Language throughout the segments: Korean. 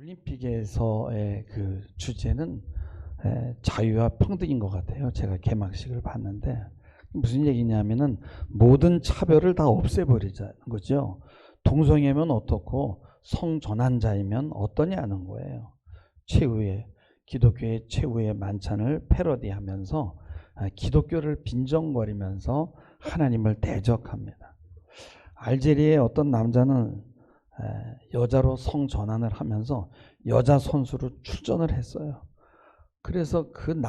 올림픽에서의 그 주제는 자유와 평등인 것 같아요. 제가 개막식을 봤는데 무슨 얘기냐면은 모든 차별을 다 없애버리자는 거죠. 동성애면 어떻고 성전환자이면 어떠냐는 거예요. 최후의 기독교의 최후의 만찬을 패러디하면서 기독교를 빈정거리면서 하나님을 대적합니다. 알제리의 어떤 남자는 여자로 성전환을 하면서 여자 선수로 출전을 했어요. 그래서 그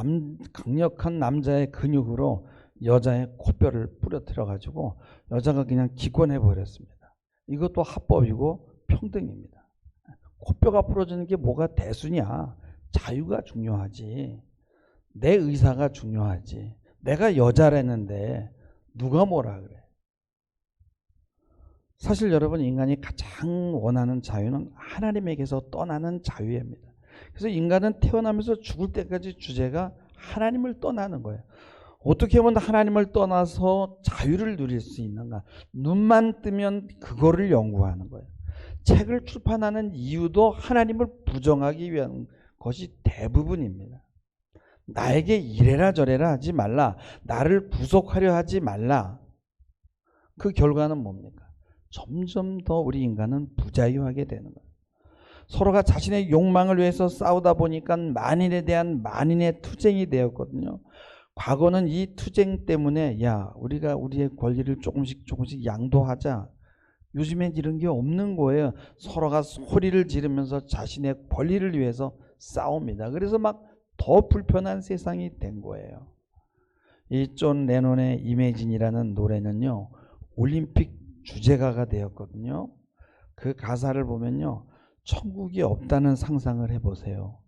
강력한 남자의 근육으로 여자의 코뼈를 부러뜨려 가지고 여자가 그냥 기권해 버렸습니다. 이것도 합법이고 평등입니다. 코뼈가 부러지는 게 뭐가 대수냐? 자유가 중요하지. 내 의사가 중요하지. 내가 여자라는데 누가 뭐라 그래? 사실 여러분, 인간이 가장 원하는 자유는 하나님에게서 떠나는 자유입니다. 그래서 인간은 태어나면서 죽을 때까지 주제가 하나님을 떠나는 거예요. 어떻게 하면 하나님을 떠나서 자유를 누릴 수 있는가? 눈만 뜨면 그거를 연구하는 거예요. 책을 출판하는 이유도 하나님을 부정하기 위한 것이 대부분입니다. 나에게 이래라 저래라 하지 말라. 나를 부속하려 하지 말라. 그 결과는 뭡니까? 점점 더 우리 인간은 부자유하게 되는 거예요. 서로가 자신의 욕망을 위해서 싸우다 보니까 만인에 대한 만인의 투쟁이 되었거든요. 과거는 이 투쟁 때문에 우리가 우리의 권리를 조금씩 양도하자. 요즘엔 이런 게 없는 거예요. 서로가 소리를 지르면서 자신의 권리를 위해서 싸웁니다. 그래서 막 더 불편한 세상이 된 거예요. 이 존 레논의 이매진이라는 노래는요, 올림픽 주제가가 되었거든요. 그 가사를 보면요, 천국이 없다는 상상을 해보세요.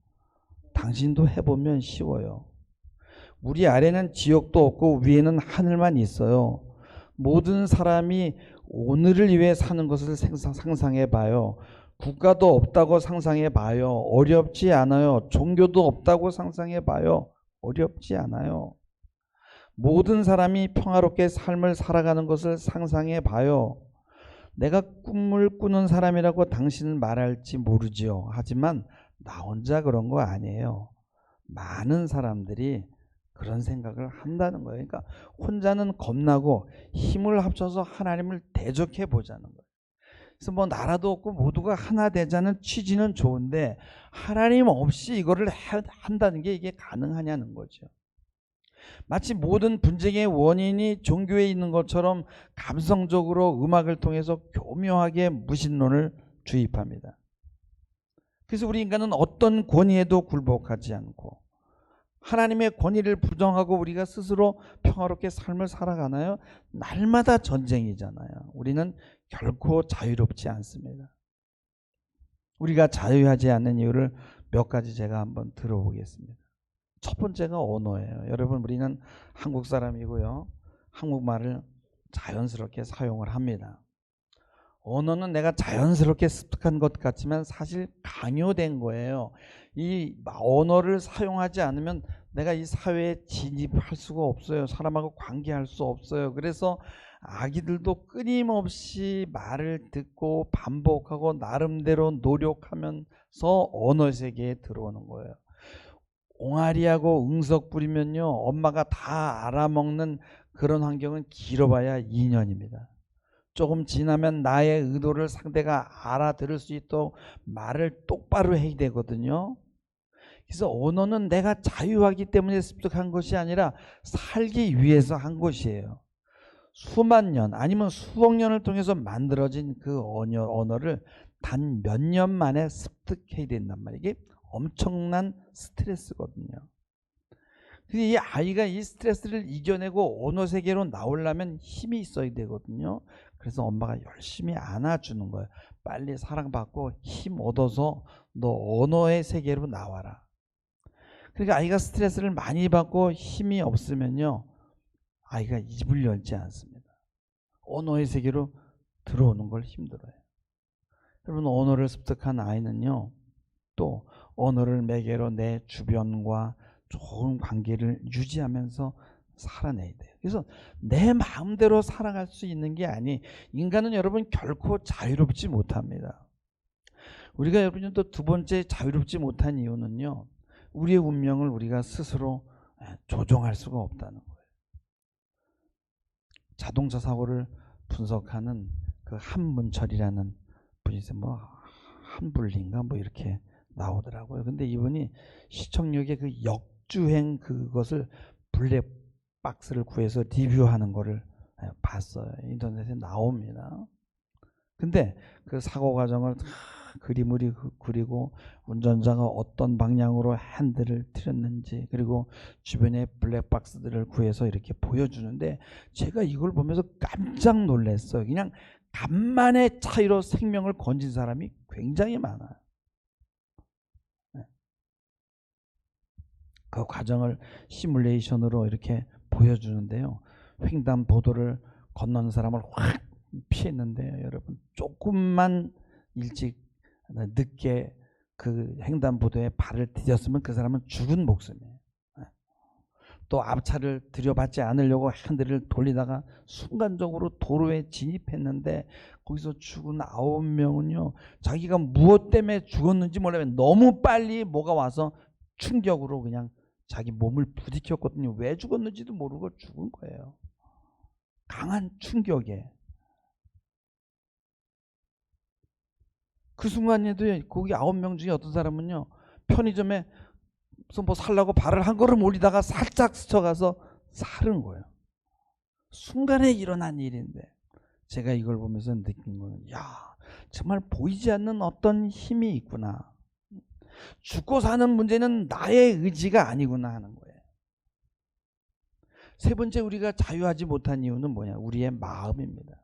당신도 해보면 쉬워요. 우리 아래는 지옥도 없고 위에는 하늘만 있어요. 모든 사람이 오늘을 위해 사는 것을 상상해봐요. 국가도 없다고 상상해봐요. 어렵지 않아요. 종교도 없다고 상상해봐요. 어렵지 않아요. 모든 사람이 평화롭게 삶을 살아가는 것을 상상해봐요. 내가 꿈을 꾸는 사람이라고 당신은 말할지 모르지요. 하지만 나 혼자 그런 거 아니에요. 많은 사람들이 그런 생각을 한다는 거예요. 그러니까 혼자는 겁나고 힘을 합쳐서 하나님을 대적해 보자는 거예요. 그래서 뭐 나라도 없고 모두가 하나 되자는 취지는 좋은데 하나님 없이 이거를 한다는 게 이게 가능하냐는 거죠. 마치 모든 분쟁의 원인이 종교에 있는 것처럼 감성적으로 음악을 통해서 교묘하게 무신론을 주입합니다. 그래서 우리 인간은 어떤 권위에도 굴복하지 않고 하나님의 권위를 부정하고 우리가 스스로 평화롭게 삶을 살아가나요? 날마다 전쟁이잖아요. 우리는 결코 자유롭지 않습니다. 우리가 자유하지 않는 이유를 몇 가지 제가 한번 들어보겠습니다. 첫 번째가 언어예요. 여러분, 우리는 한국 사람이고요. 한국말을 자연스럽게 사용을 합니다. 언어는 내가 자연스럽게 습득한 것 같지만 사실 강요된 거예요. 이 언어를 사용하지 않으면 내가 이 사회에 진입할 수가 없어요. 사람하고 관계할 수 없어요. 그래서 아기들도 끊임없이 말을 듣고 반복하고 나름대로 노력하면서 언어 세계에 들어오는 거예요. 옹알이하고 응석 부리면요, 엄마가 다 알아먹는 그런 환경은 길어봐야 2년입니다. 조금 지나면 나의 의도를 상대가 알아들을 수 있도록 말을 똑바로 해야 되거든요. 그래서 언어는 내가 자유하기 때문에 습득한 것이 아니라 살기 위해서 한 것이에요. 수만 년 아니면 수억 년을 통해서 만들어진 그 언어를 단 몇 년 만에 습득해야 된단 말이에요. 이게 엄청난 스트레스거든요. 이 아이가 이 스트레스를 이겨내고 언어 세계로 나오려면 힘이 있어야 되거든요. 그래서 엄마가 열심히 안아주는 거예요. 빨리 사랑받고 힘 얻어서 너 언어의 세계로 나와라. 그러니까 아이가 스트레스를 많이 받고 힘이 없으면요, 아이가 입을 열지 않습니다. 언어의 세계로 들어오는 걸 힘들어요. 여러분, 언어를 습득한 아이는요, 또 언어를 매개로 내 주변과 좋은 관계를 유지하면서 살아내야 돼요. 그래서 내 마음대로 살아갈 수 있는 게 아니, 인간은 여러분 결코 자유롭지 못합니다. 우리가 여러분 또 두 번째 자유롭지 못한 이유는요, 우리의 운명을 우리가 스스로 조종할 수가 없다는 거예요. 자동차 사고를 분석하는 그 한문철이라는 분이 있어요. 뭐 한불린가 뭐 이렇게 나오더라고요. 근데 이분이 시청역의 그 역주행 그것을 블랙박스를 구해서 리뷰하는 거를 봤어요. 인터넷에 나옵니다. 근데 그 사고 과정을 그림으로 그리고 운전자가 어떤 방향으로 핸들을 틀었는지, 그리고 주변에 블랙박스들을 구해서 이렇게 보여주는데, 제가 이걸 보면서 깜짝 놀랐어요. 그냥 간만의 차이로 생명을 건진 사람이 굉장히 많아요. 그 과정을 시뮬레이션으로 이렇게 보여주는데요, 횡단보도를 건너는 사람을 확 피했는데, 여러분 조금만 일찍 늦게 그 횡단보도에 발을 디뎠으면 그 사람은 죽은 목숨이에요. 또 앞차를 들여받지 않으려고 핸들을 돌리다가 순간적으로 도로에 진입했는데, 거기서 죽은 9명은요 자기가 무엇 때문에 죽었는지 몰라요. 너무 빨리 뭐가 와서 충격으로 그냥 자기 몸을 부딪혔거든요. 왜 죽었는지도 모르고 죽은 거예요. 강한 충격에. 그 순간에도 거기 9명 중에 어떤 사람은요, 편의점에 뭐 살라고 발을 한 걸음 올리다가 살짝 스쳐가서 사는 거예요. 순간에 일어난 일인데, 제가 이걸 보면서 느낀 거는, 야, 정말 보이지 않는 어떤 힘이 있구나. 죽고 사는 문제는 나의 의지가 아니구나 하는 거예요. 세 번째, 우리가 자유하지 못한 이유는 뭐냐? 우리의 마음입니다.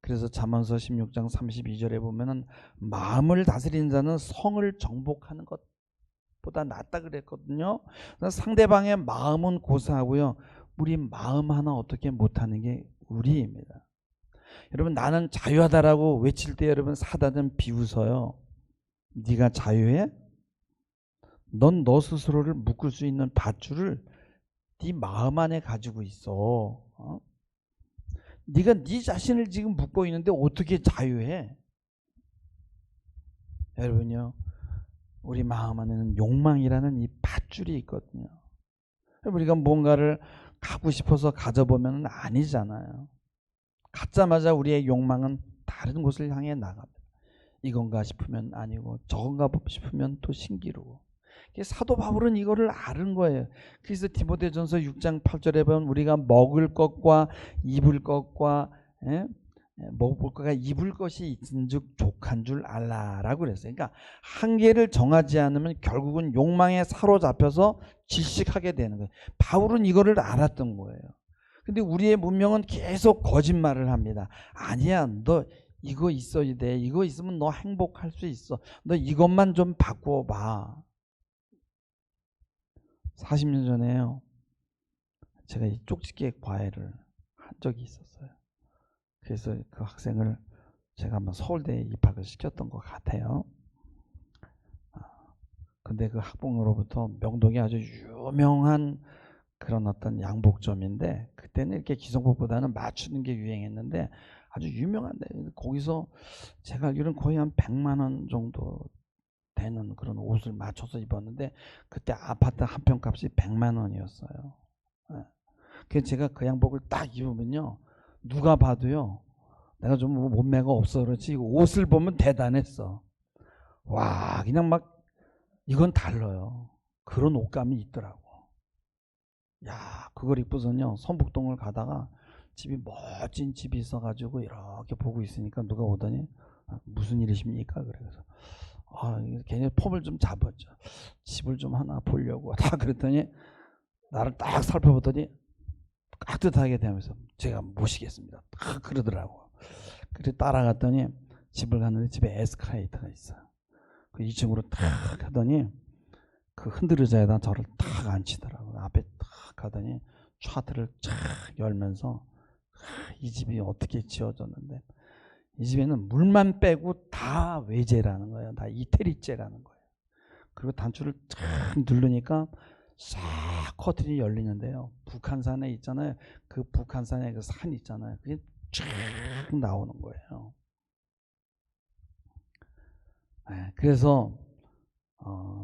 그래서 잠언서 16장 32절에 보면은 마음을 다스리는 자는 성을 정복하는 것보다 낫다 그랬거든요. 상대방의 마음은 고사하고요, 우리 마음 하나 어떻게 못하는 게 우리입니다. 여러분, 나는 자유하다라고 외칠 때 여러분 사단은 비웃어요. 네가 자유해? 넌 너 스스로를 묶을 수 있는 밧줄을 네 마음 안에 가지고 있어. 네가 네 자신을 지금 묶고 있는데 어떻게 자유해? 여러분요, 우리 마음 안에는 욕망이라는 이 밧줄이 있거든요. 우리가 뭔가를 갖고 싶어서 가져보면 아니잖아요. 갖자마자 우리의 욕망은 다른 곳을 향해 나갑니다. 이건가 싶으면 아니고, 저건가 싶으면 또 신기루고. 사도 바울은 이거를 아는 거예요. 그래서 디모데전서 6장 8절에 보면 우리가 먹을 것과 입을 것과 먹을 것과 입을 것이 있은즉 족한 줄 알라라고 그랬어요. 그러니까 한계를 정하지 않으면 결국은 욕망에 사로잡혀서 질식하게 되는 거예요. 바울은 이거를 알았던 거예요. 근데 우리의 문명은 계속 거짓말을 합니다. 아니야, 너 이거 있어야 돼. 이거 있으면 너 행복할 수 있어. 너 이것만 좀 바꿔봐. 40년 전에요, 제가 이 쪽집게 과외를 한 적이 있었어요. 그래서 그 학생을 제가 한번 서울대에 입학을 시켰던 것 같아요. 근데 그 학부모로부터 명동이 아주 유명한 그런 어떤 양복점인데, 그때는 이렇게 기성복보다는 맞추는 게 유행했는데 아주 유명한데, 거기서 제가 알기로는 거의 한 100만 원 정도 되는 그런 옷을 맞춰서 입었는데, 그때 아파트 한 평 값이 100만 원이었어요. 그래서 제가 그 양복을 딱 입으면요, 누가 봐도요, 내가 좀 몸매가 없어 그렇지 옷을 보면 대단했어. 와, 그냥 막 이건 달라요. 그런 옷감이 있더라고. 야, 그걸 입고서는요, 선북동을 가다가 집이 멋진 집이 있어가지고 이렇게 보고 있으니까 누가 오더니 무슨 일이십니까? 그래서 걔네 폼을 좀 잡았죠. 집을 좀 하나 보려고 다 그랬더니 나를 딱 살펴보더니 깍듯하게 되면서 제가 모시겠습니다. 딱 그러더라고. 그래서 따라갔더니 집을 갔는데 집에 에스컬레이터가 있어요. 그 2층으로 탁 하더니 그 흔들의자에다 저를 탁 앉히더라고요. 앞에 탁 가더니 차트를 쫙 열면서, 이 집이 어떻게 지어졌는데 이 집에는 물만 빼고 다 외제라는 거예요. 다 이태리제라는 거예요. 그리고 단추를 쫙 누르니까 싹 커튼이 열리는데요, 북한산에 있잖아요. 그 북한산에 그 산 있잖아요. 그게 쫙 나오는 거예요. 그래서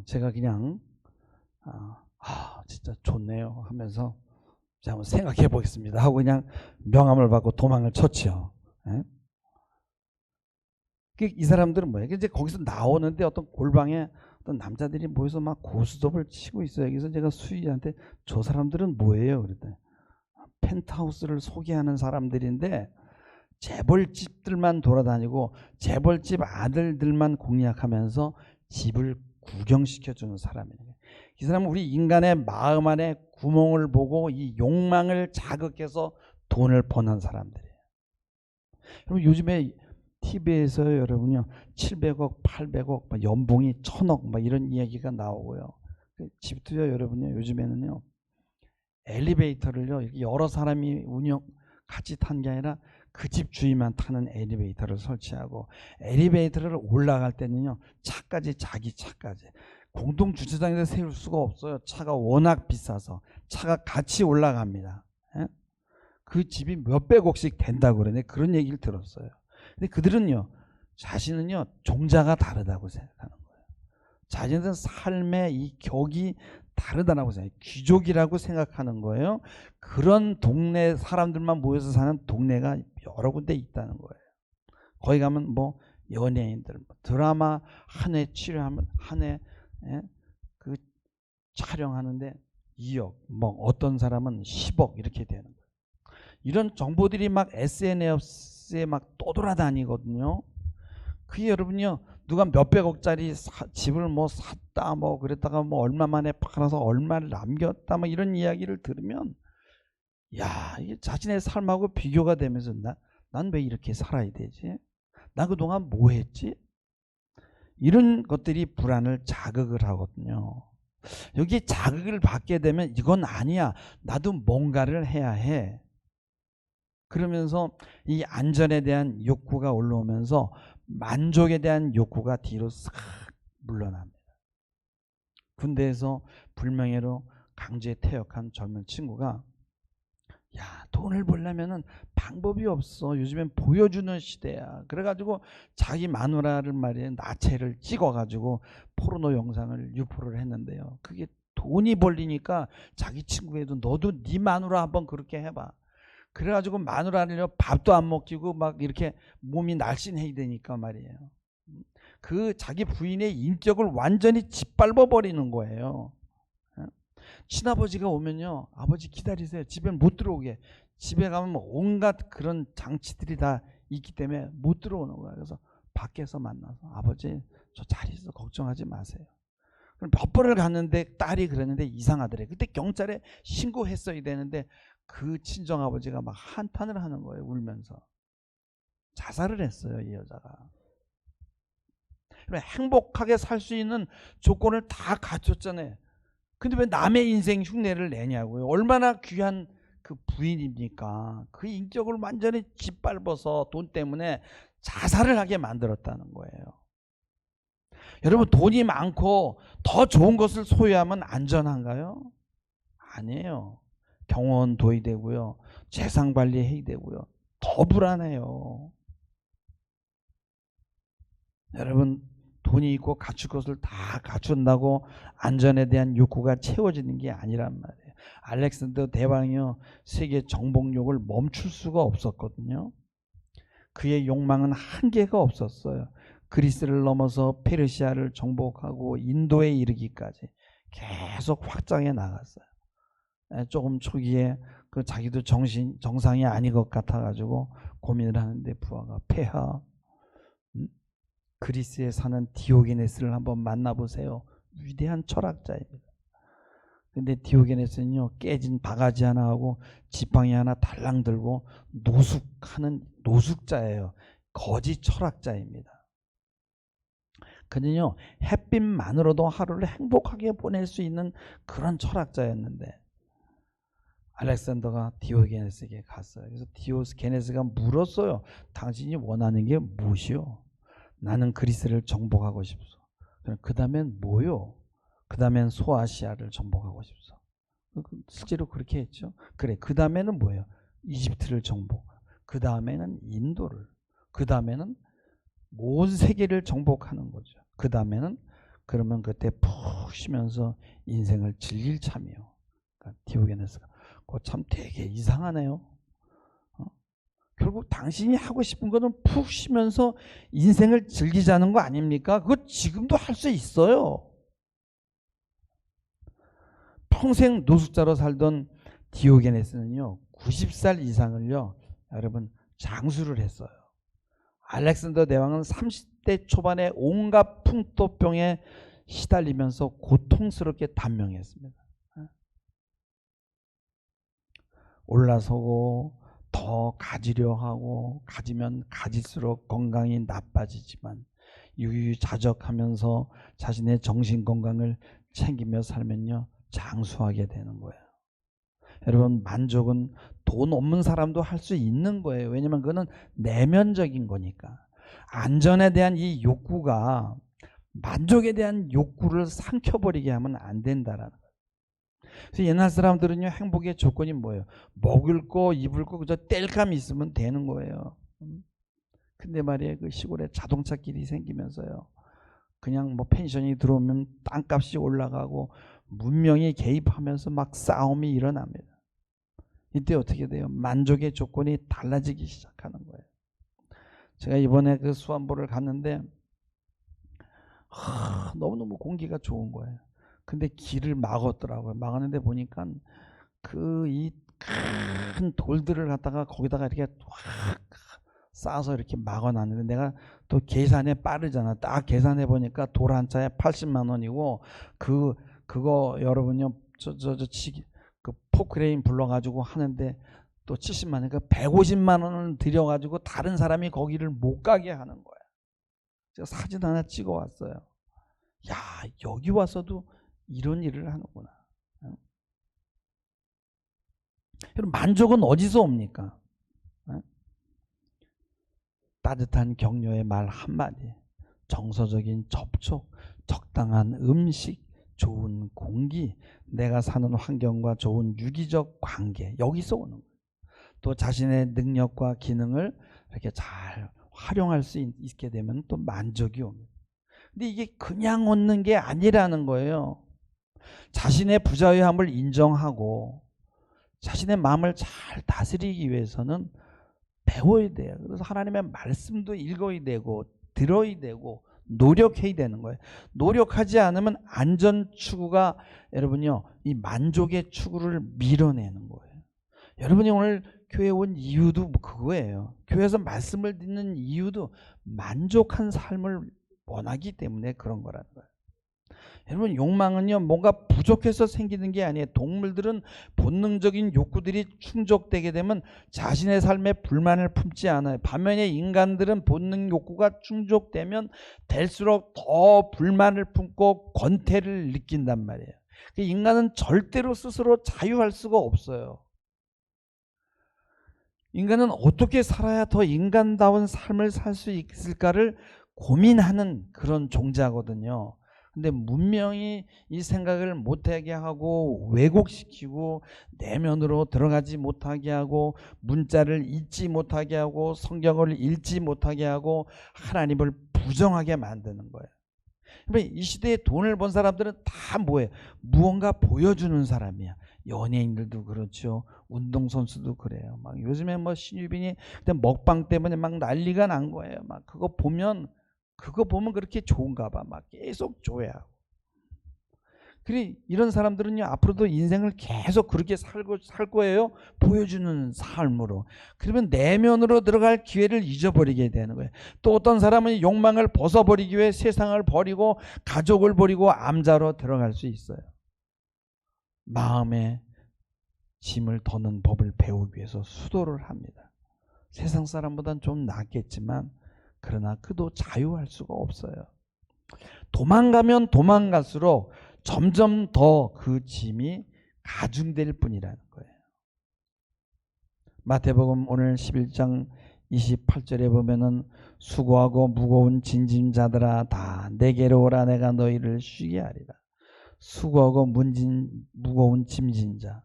제가 그냥 진짜 좋네요 하면서 자, 한번 생각해 보겠습니다 하고 그냥 명함을 받고 도망을 쳤죠. 이 사람들은 뭐예요? 이제 거기서 나오는데 어떤 골방에 어떤 남자들이 모여서 막 고스톱을 치고 있어요. 그래서 제가 수희한테 저 사람들은 뭐예요? 그랬더니 펜트하우스를 소개하는 사람들인데 재벌집들만 돌아다니고 재벌집 아들들만 공략하면서 집을 구경시켜주는 사람이에요. 이 사람은 우리 인간의 마음 안에 구멍을 보고 이 욕망을 자극해서 돈을 버는 사람들이에요. 여러분 요즘에 TV에서 여러분요 700억, 800억, 연봉이 1000억 막 이런 이야기가 나오고요. 집도요 여러분요 요즘에는요 엘리베이터를요 이렇게 여러 사람이 같이 탄 게 아니라 그 집 주인만 타는 엘리베이터를 설치하고 엘리베이터를 올라갈 때는요 차까지 자기 차까지 공동 주차장에서 세울 수가 없어요. 차가 워낙 비싸서 차가 같이 올라갑니다. 그 집이 몇백억씩 된다고 그러네. 그런 얘기를 들었어요. 근데 그들은요 자신은요 종자가 다르다고 생각하는 거예요. 자신은 삶의 이 격이 다르다고 생각해요. 귀족이라고 생각하는 거예요. 그런 동네 사람들만 모여서 사는 동네가 여러 군데 있다는 거예요. 거기 가면 뭐 연예인들 드라마 한 회 출연하면 한 회 그 촬영하는데 2억 뭐 어떤 사람은 10억 이렇게 되는 거예요. 이런 정보들이 막 SNS에 막 떠돌아다니거든요. 그게 여러분요 누가 몇백억짜리 집을 뭐 샀다 뭐 그랬다가 뭐 얼마 만에 팔아서 얼마를 남겼다 뭐 이런 이야기를 들으면 야 이게 자신의 삶하고 비교가 되면서 난 왜 이렇게 살아야 되지? 나 그동안 뭐 했지? 이런 것들이 불안을 자극을 하거든요. 여기 자극을 받게 되면 이건 아니야. 나도 뭔가를 해야 해. 그러면서 이 안전에 대한 욕구가 올라오면서 만족에 대한 욕구가 뒤로 싹 물러납니다. 군대에서 불명예로 강제 퇴역한 젊은 친구가 야 돈을 벌려면은 방법이 없어. 요즘엔 보여주는 시대야. 그래가지고 자기 마누라를 말이에요 나체를 찍어가지고 포르노 영상을 유포를 했는데요. 그게 돈이 벌리니까 자기 친구에도 너도 네 마누라 한번 그렇게 해봐. 그래가지고 마누라를 밥도 안 먹이고 막 이렇게 몸이 날씬해야 되니까 말이에요. 그 자기 부인의 인격을 완전히 짓밟아 버리는 거예요. 친아버지가 오면요 아버지 기다리세요. 집에 못 들어오게. 집에 가면 뭐 온갖 그런 장치들이 다 있기 때문에 못 들어오는 거예요. 그래서 밖에서 만나서 아버지 저 잘 있어 걱정하지 마세요. 그럼 몇 번을 갔는데 딸이 그랬는데 이상하더래. 그때 경찰에 신고했어야 되는데 그 친정아버지가 막 한탄을 하는 거예요. 울면서. 자살을 했어요. 이 여자가. 행복하게 살 수 있는 조건을 다 갖췄잖아요. 근데 왜 남의 인생 흉내를 내냐고요. 얼마나 귀한 그 부인입니까. 그 인격을 완전히 짓밟아서 돈 때문에 자살을 하게 만들었다는 거예요. 여러분 돈이 많고 더 좋은 것을 소유하면 안전한가요? 아니에요. 병원 도의되고요. 재산관리 해야 되고요. 더 불안해요. 여러분 돈이 있고 갖출 것을 다 갖춘다고 안전에 대한 욕구가 채워지는 게 아니란 말이에요. 알렉산더 대왕이요 세계 정복욕을 멈출 수가 없었거든요. 그의 욕망은 한계가 없었어요. 그리스를 넘어서 페르시아를 정복하고 인도에 이르기까지 계속 확장해 나갔어요. 조금 초기에 그 자기도 정상이 아닌 것 같아가지고 고민을 하는데 부하가 폐하 그리스에 사는 디오게네스를 한번 만나보세요. 위대한 철학자입니다. 근데 디오게네스는요 깨진 바가지 하나 하고 지팡이 하나 달랑 들고 노숙하는 노숙자예요. 거지 철학자입니다. 그는요 햇빛만으로도 하루를 행복하게 보낼 수 있는 그런 철학자였는데 알렉산더가 디오게네스에게 갔어요. 그래서 디오게네스가 물었어요. 당신이 원하는 게 무엇이요? 나는 그리스를 정복하고 싶소. 그 다음엔 뭐요? 그 다음엔 소아시아를 정복하고 싶소. 실제로 그렇게 했죠. 그래 그 다음에는 뭐예요? 이집트를 정복. 그 다음에는 인도를. 그 다음에는 온 세계를 정복하는 거죠. 그 다음에는 그러면 그때 푹 쉬면서 인생을 즐길 참이요. 그러니까 디오게네스가 그거 참 되게 이상하네요. 결국 당신이 하고 싶은 거는 푹 쉬면서 인생을 즐기자는 거 아닙니까? 그거 지금도 할 수 있어요. 평생 노숙자로 살던 디오게네스는요 90살 이상을요 여러분 장수를 했어요. 알렉산더 대왕은 30대 초반에 온갖 풍토병에 시달리면서 고통스럽게 단명했습니다. 올라서고 더 가지려 하고 가지면 가질수록 건강이 나빠지지만 유유자적하면서 자신의 정신 건강을 챙기며 살면요 장수하게 되는 거예요. 여러분 만족은 돈 없는 사람도 할 수 있는 거예요. 왜냐면 그거는 내면적인 거니까. 안전에 대한 이 욕구가 만족에 대한 욕구를 삼켜버리게 하면 안 된다라는 거예요. 그래서 옛날 사람들은요 행복의 조건이 뭐예요? 먹을 거 입을 거 그저 땔감이 있으면 되는 거예요. 근데 말이에요 그 시골에 자동차길이 생기면서요 그냥 뭐 펜션이 들어오면 땅값이 올라가고 문명이 개입하면서 막 싸움이 일어납니다. 이때 어떻게 돼요? 만족의 조건이 달라지기 시작하는 거예요. 제가 이번에 그 수안보를 갔는데 너무너무 공기가 좋은 거예요. 근데 길을 막았더라고요. 막았는데 보니까 그 이 큰 돌들을 갖다가 거기다가 이렇게 확 쌓아서 이렇게 막아놨는데 내가 또 계산에 빠르잖아. 딱 계산해 보니까 돌 한 차에 80만 원이고 그거 여러분요 그 포크레인 불러가지고 하는데 또 70만 원, 그러니까 150만 원을 들여가지고 다른 사람이 거기를 못 가게 하는 거야. 제가 사진 하나 찍어 왔어요. 야 여기 와서도 이런 일을 하는구나. 여러분 만족은 어디서 옵니까? 따뜻한 격려의 말 한마디, 정서적인 접촉, 적당한 음식, 좋은 공기, 내가 사는 환경과 좋은 유기적 관계 여기서 오는 거예요. 또 자신의 능력과 기능을 이렇게 잘 활용할 수 있게 되면 또 만족이 옵니다. 근데 이게 그냥 얻는 게 아니라는 거예요. 자신의 부자유함을 인정하고 자신의 마음을 잘 다스리기 위해서는 배워야 돼요. 그래서 하나님의 말씀도 읽어야 되고 들어야 되고 노력해야 되는 거예요. 노력하지 않으면 안전 추구가 여러분요 이 만족의 추구를 밀어내는 거예요. 여러분이 오늘 교회 온 이유도 그거예요. 교회에서 말씀을 듣는 이유도 만족한 삶을 원하기 때문에 그런 거라는 거예요. 여러분 욕망은요 뭔가 부족해서 생기는 게 아니에요. 동물들은 본능적인 욕구들이 충족되게 되면 자신의 삶에 불만을 품지 않아요. 반면에 인간들은 본능 욕구가 충족되면 될수록 더 불만을 품고 권태를 느낀단 말이에요. 인간은 절대로 스스로 자유할 수가 없어요. 인간은 어떻게 살아야 더 인간다운 삶을 살 수 있을까를 고민하는 그런 존재거든요. 근데 문명이 이 생각을 못하게 하고 왜곡시키고 내면으로 들어가지 못하게 하고 문자를 읽지 못하게 하고 성경을 읽지 못하게 하고 하나님을 부정하게 만드는 거예요. 이 시대에 돈을 번 사람들은 다 뭐예요? 무언가 보여주는 사람이야. 연예인들도 그렇죠. 운동선수도 그래요. 막 요즘에 뭐 신유빈이 먹방 때문에 막 난리가 난 거예요. 막 그거 보면 그렇게 좋은가 봐. 막 계속 조회하고. 그래 이런 사람들은요 앞으로도 인생을 계속 그렇게 살 거예요. 보여주는 삶으로. 그러면 내면으로 들어갈 기회를 잊어버리게 되는 거예요. 또 어떤 사람은 욕망을 벗어버리기 위해 세상을 버리고 가족을 버리고 암자로 들어갈 수 있어요. 마음에 짐을 더는 법을 배우기 위해서 수도를 합니다. 세상 사람보다는 좀 낫겠지만 그러나 그도 자유할 수가 없어요. 도망가면 도망갈수록 점점 더 그 짐이 가중될 뿐이라는 거예요. 마태복음 오늘 11장 28절에 보면은 수고하고 무거운 짐진자들아 다 내게로 오라 내가 너희를 쉬게 하리라. 수고하고 무거운 짐진 자.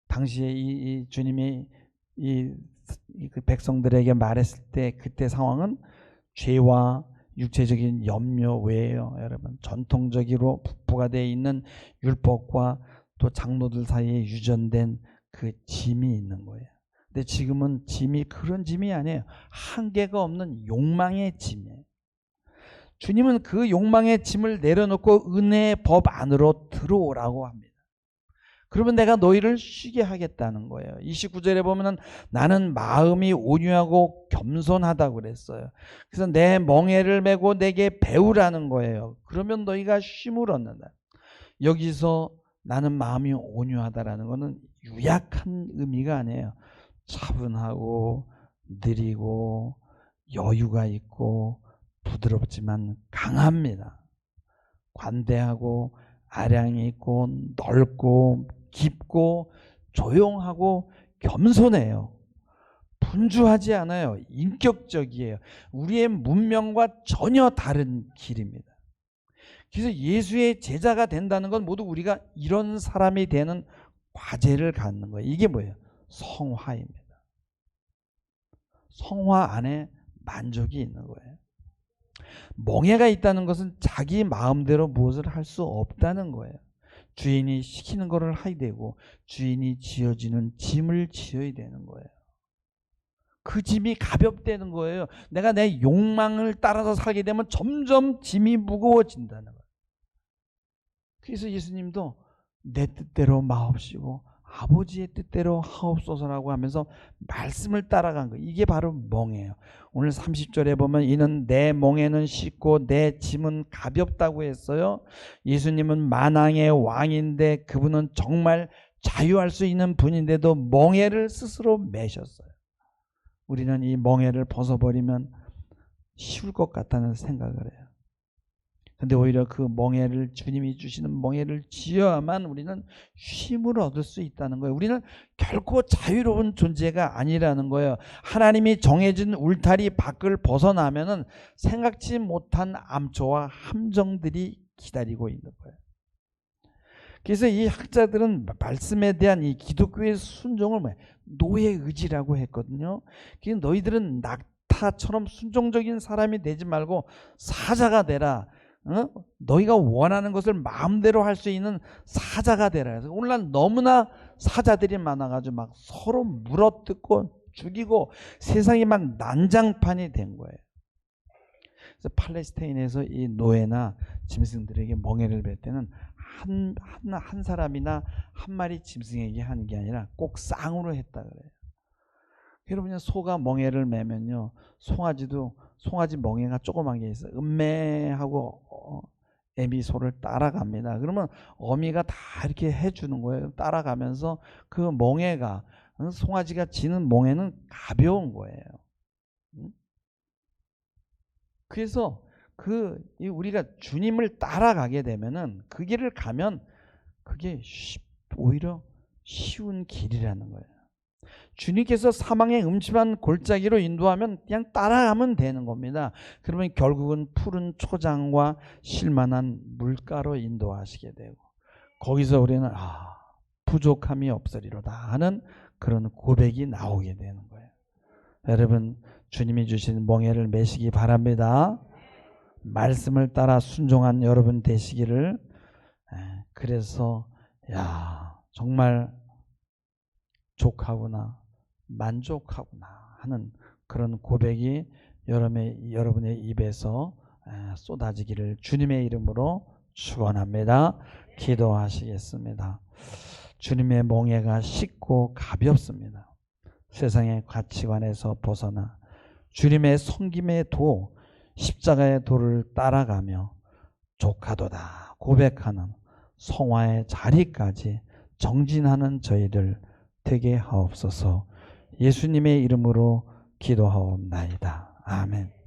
당시에 이 주님이 그 백성들에게 말했을 때 그때 상황은 죄와 육체적인 염려 외에요. 여러분, 전통적으로 부가 되어 있는 율법과 또 장로들 사이에 유전된 그 짐이 있는 거예요. 근데 지금은 짐이 그런 짐이 아니에요. 한계가 없는 욕망의 짐이에요. 주님은 그 욕망의 짐을 내려놓고 은혜의 법 안으로 들어오라고 합니다. 그러면 내가 너희를 쉬게 하겠다는 거예요. 29절에 보면은 나는 마음이 온유하고 겸손하다고 그랬어요. 그래서 내 멍에를 메고 내게 배우라는 거예요. 그러면 너희가 쉼을 얻는다. 여기서 나는 마음이 온유하다라는 것은 유약한 의미가 아니에요. 차분하고 느리고 여유가 있고 부드럽지만 강합니다. 관대하고 아량이 있고 넓고 깊고 조용하고 겸손해요. 분주하지 않아요. 인격적이에요. 우리의 문명과 전혀 다른 길입니다. 그래서 예수의 제자가 된다는 건 모두 우리가 이런 사람이 되는 과제를 갖는 거예요. 이게 뭐예요? 성화입니다. 성화 안에 만족이 있는 거예요. 멍해가 있다는 것은 자기 마음대로 무엇을 할 수 없다는 거예요. 주인이 시키는 것을 하야 되고 주인이 지어지는 짐을 지어야 되는 거예요. 그 짐이 가볍다는 거예요. 내가 내 욕망을 따라서 살게 되면 점점 짐이 무거워진다는 거예요. 그래서 예수님도 내 뜻대로 마옵시고 아버지의 뜻대로 하옵소서라고 하면서 말씀을 따라간 거예요. 이게 바로 멍에요. 오늘 30절에 보면 이는 내 멍에는 쉽고 내 짐은 가볍다고 했어요. 예수님은 만왕의 왕인데 그분은 정말 자유할 수 있는 분인데도 멍에를 스스로 매셨어요. 우리는 이 멍에를 벗어버리면 쉬울 것 같다는 생각을 해요. 근데 오히려 그 멍에를, 주님이 주시는 멍에를 지어야만 우리는 쉼을 얻을 수 있다는 거예요. 우리는 결코 자유로운 존재가 아니라는 거예요. 하나님이 정해진 울타리 밖을 벗어나면은 생각지 못한 암초와 함정들이 기다리고 있는 거예요. 그래서 이 학자들은 말씀에 대한 이 기독교의 순종을 노예 의지라고 했거든요. 그래서 너희들은 낙타처럼 순종적인 사람이 되지 말고 사자가 되라. 너희가 원하는 것을 마음대로 할 수 있는 사자가 되라. 그래서 오늘날 너무나 사자들이 많아가지고 막 서로 물어뜯고 죽이고 세상이 막 난장판이 된 거예요. 그래서 팔레스타인에서 이 노예나 짐승들에게 멍에를 뵐 때는 한 사람이나 한 마리 짐승에게 하는 게 아니라 꼭 쌍으로 했다 그래요. 여러분, 소가 멍에를 매면요, 송아지 멍에가 조그만 게 있어요. 음매하고 애미 소를 따라갑니다. 그러면 어미가 다 이렇게 해주는 거예요. 따라가면서 그 멍에가, 송아지가 지는 멍에는 가벼운 거예요. 그래서 우리가 주님을 따라가게 되면은 그 길을 가면 그게 오히려 쉬운 길이라는 거예요. 주님께서 사망의 음침한 골짜기로 인도하면 그냥 따라가면 되는 겁니다. 그러면 결국은 푸른 초장과 실만한 물가로 인도하시게 되고 거기서 우리는 부족함이 없으리로다 하는 그런 고백이 나오게 되는 거예요. 여러분, 주님이 주신 멍에를 메시기 바랍니다. 말씀을 따라 순종한 여러분 되시기를. 그래서 정말 족하구나, 만족하구나 하는 그런 고백이 여러분의 입에서 쏟아지기를 주님의 이름으로 축원합니다. 기도하시겠습니다. 주님의 멍에가 쉽고 가볍습니다. 세상의 가치관에서 벗어나 주님의 섬김의 도, 십자가의 도를 따라가며 족하도다 고백하는 성화의 자리까지 정진하는 저희들 되게 하옵소서. 예수님의 이름으로 기도하옵나이다. 아멘.